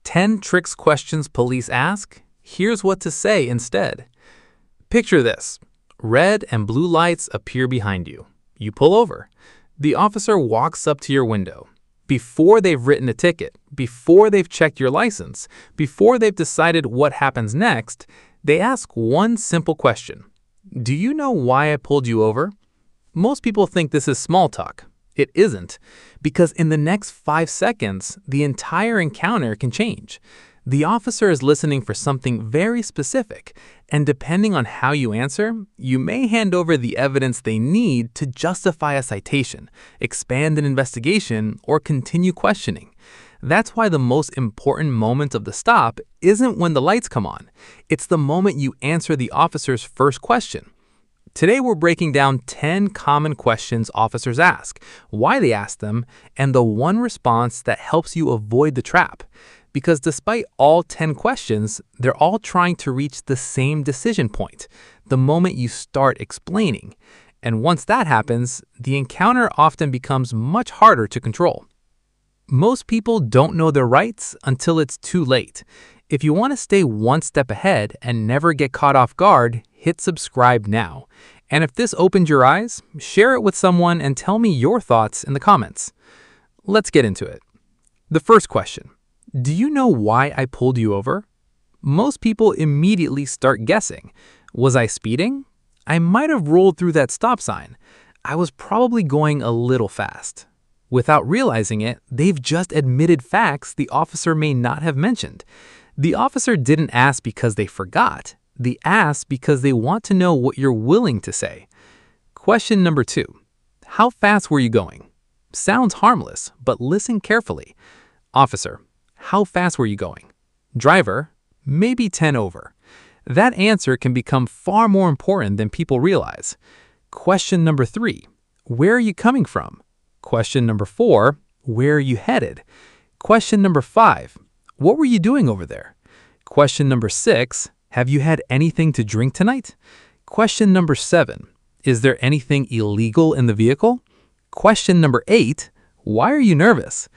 10 tricks questions police ask. Here's what to say instead. Picture this. Red and blue lights appear behind you. You pull over. The officer walks up to your window. Before they've written a ticket, before they've checked your license, before they've decided what happens next, they ask one simple question. Do you know why I pulled you over? Most people think this is small talk. It isn't, because in the next 5 seconds, the entire encounter can change. The officer is listening for something very specific, and depending on how you answer, you may hand over the evidence they need to justify a citation, expand an investigation, or continue questioning. That's why the most important moment of the stop isn't when the lights come on. It's the moment you answer the officer's first question. Today we're breaking down 10 common questions officers ask, why they ask them, and the one response that helps you avoid the trap. Because despite all 10 questions, they're all trying to reach the same decision point, the moment you start explaining. And once that happens, the encounter often becomes much harder to control. Most people don't know their rights until it's too late. If you want to stay one step ahead and never get caught off guard, hit subscribe now. And if this opened your eyes, share it with someone and tell me your thoughts in the comments. Let's get into it. The first question. Do you know why I pulled you over? Most people immediately start guessing. Was I speeding? I might have rolled through that stop sign. I was probably going a little fast. Without realizing it, they've just admitted facts the officer may not have mentioned. The officer didn't ask because they forgot. They asked because they want to know what you're willing to say. Question number 2. How fast were you going? Sounds harmless, but listen carefully. Officer, how fast were you going? Driver, maybe 10 over. That answer can become far more important than people realize. Question number 3. Where are you coming from? Question number 4. Where are you headed? Question number 5. What were you doing over there? Question number 6. Have you had anything to drink tonight? Question number 7. Is there anything illegal in the vehicle? Question number 8. Why are you nervous?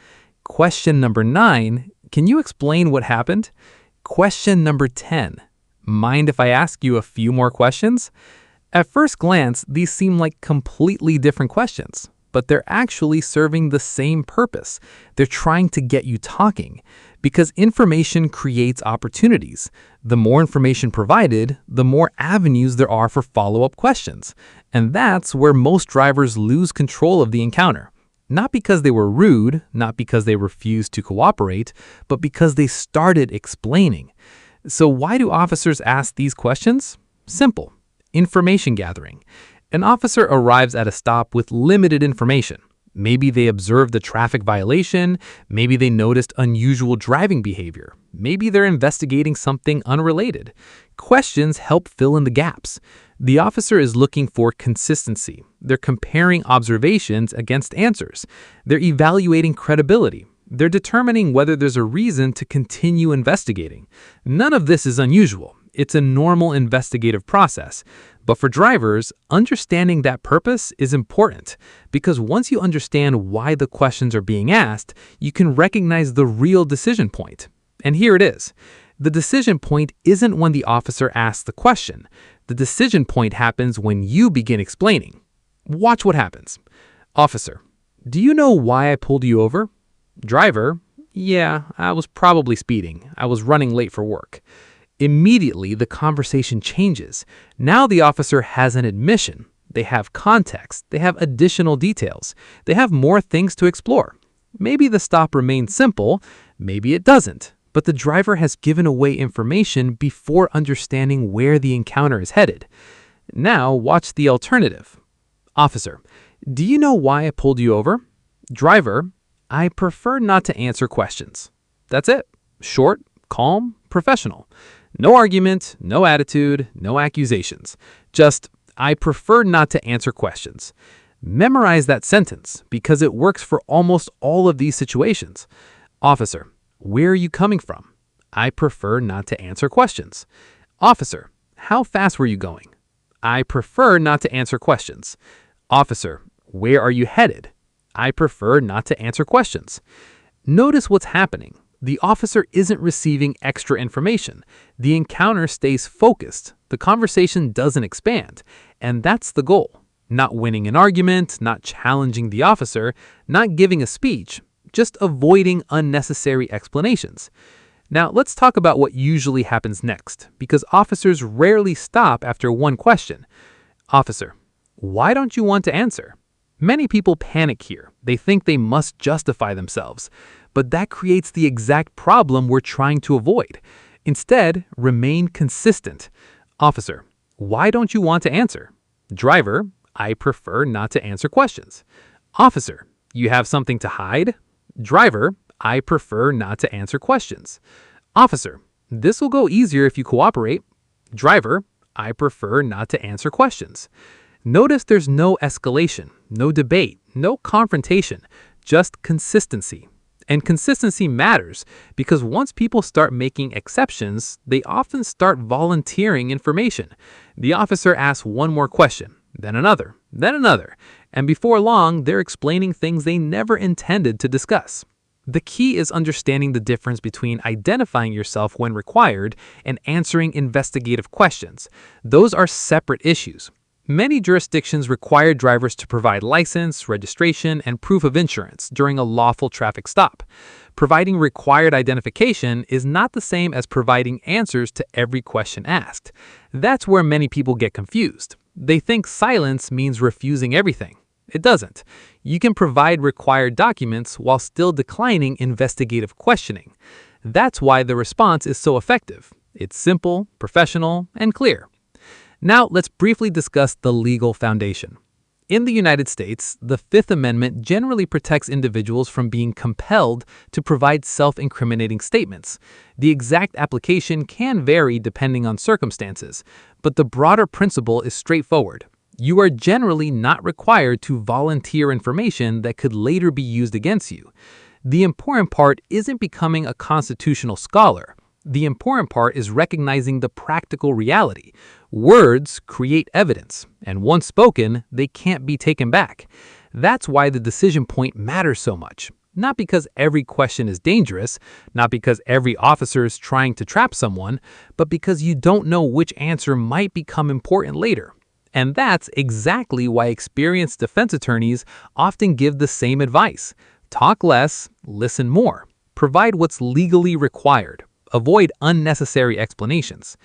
Question number 9. Can you explain what happened? Question number 10. Mind if I ask you a few more questions? At first glance, these seem like completely different questions, but they're actually serving the same purpose. They're trying to get you talking, because information creates opportunities. The more information provided, the more avenues there are for follow-up questions. And that's where most drivers lose control of the encounter. Not because they were rude, not because they refused to cooperate, but because they started explaining. So why do officers ask these questions? Simple. Information gathering. An officer arrives at a stop with limited information. Maybe they observed a traffic violation, maybe they noticed unusual driving behavior, maybe they're investigating something unrelated. Questions help fill in the gaps. The officer is looking for consistency. They're comparing observations against answers. They're evaluating credibility. They're determining whether there's a reason to continue investigating. None of this is unusual. It's a normal investigative process. But for drivers, understanding that purpose is important, because once you understand why the questions are being asked, you can recognize the real decision point. And here it is. The decision point isn't when the officer asks the question. The decision point happens when you begin explaining. Watch what happens. Officer, do you know why I pulled you over? Driver, yeah, I was probably speeding. I was running late for work. Immediately, the conversation changes. Now the officer has an admission. They have context. They have additional details. They have more things to explore. Maybe the stop remains simple. Maybe it doesn't. But the driver has given away information before understanding where the encounter is headed. Now watch the alternative. Officer, do you know why I pulled you over? Driver, I prefer not to answer questions. That's it. Short, calm, professional. No argument, no attitude, no accusations. Just, I prefer not to answer questions. Memorize that sentence because it works for almost all of these situations. Officer, where are you coming from? I prefer not to answer questions. Officer, how fast were you going? I prefer not to answer questions. Officer, where are you headed? I prefer not to answer questions. Notice what's happening. The officer isn't receiving extra information. The encounter stays focused. The conversation doesn't expand. And that's the goal. Not winning an argument, not challenging the officer, not giving a speech, just avoiding unnecessary explanations. Now, let's talk about what usually happens next, because officers rarely stop after one question. Officer, why don't you want to answer? Many people panic here. They think they must justify themselves. But that creates the exact problem we're trying to avoid. Instead, remain consistent. Officer, why don't you want to answer? Driver, I prefer not to answer questions. Officer, you have something to hide? Driver, I prefer not to answer questions. Officer, this will go easier if you cooperate. Driver, I prefer not to answer questions. Notice there's no escalation, no debate, no confrontation, just consistency. And consistency matters because once people start making exceptions, they often start volunteering information. The officer asks one more question, then another, and before long, they're explaining things they never intended to discuss. The key is understanding the difference between identifying yourself when required and answering investigative questions. Those are separate issues. Many jurisdictions require drivers to provide license, registration, and proof of insurance during a lawful traffic stop. Providing required identification is not the same as providing answers to every question asked. That's where many people get confused. They think silence means refusing everything. It doesn't. You can provide required documents while still declining investigative questioning. That's why the response is so effective. It's simple, professional, and clear. Now, let's briefly discuss the legal foundation. In the United States, the Fifth Amendment generally protects individuals from being compelled to provide self-incriminating statements. The exact application can vary depending on circumstances, but the broader principle is straightforward. You are generally not required to volunteer information that could later be used against you. The important part isn't becoming a constitutional scholar. The important part is recognizing the practical reality. Words create evidence, and once spoken, they can't be taken back. That's why the decision point matters so much. Not because every question is dangerous, not because every officer is trying to trap someone, but because you don't know which answer might become important later. And that's exactly why experienced defense attorneys often give the same advice. Talk less, listen more. Provide what's legally required. Avoid unnecessary explanations.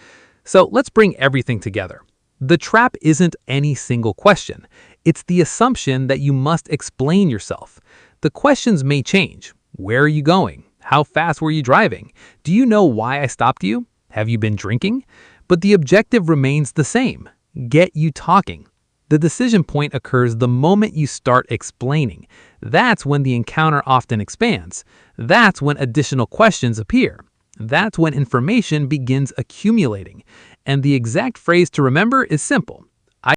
So let's bring everything together. The trap isn't any single question. It's the assumption that you must explain yourself. The questions may change. Where are you going? How fast were you driving? Do you know why I stopped you? Have you been drinking? But the objective remains the same. Get you talking. The decision point occurs the moment you start explaining. That's when the encounter often expands. That's when additional questions appear. That's when information begins accumulating. And the exact phrase to remember is simple.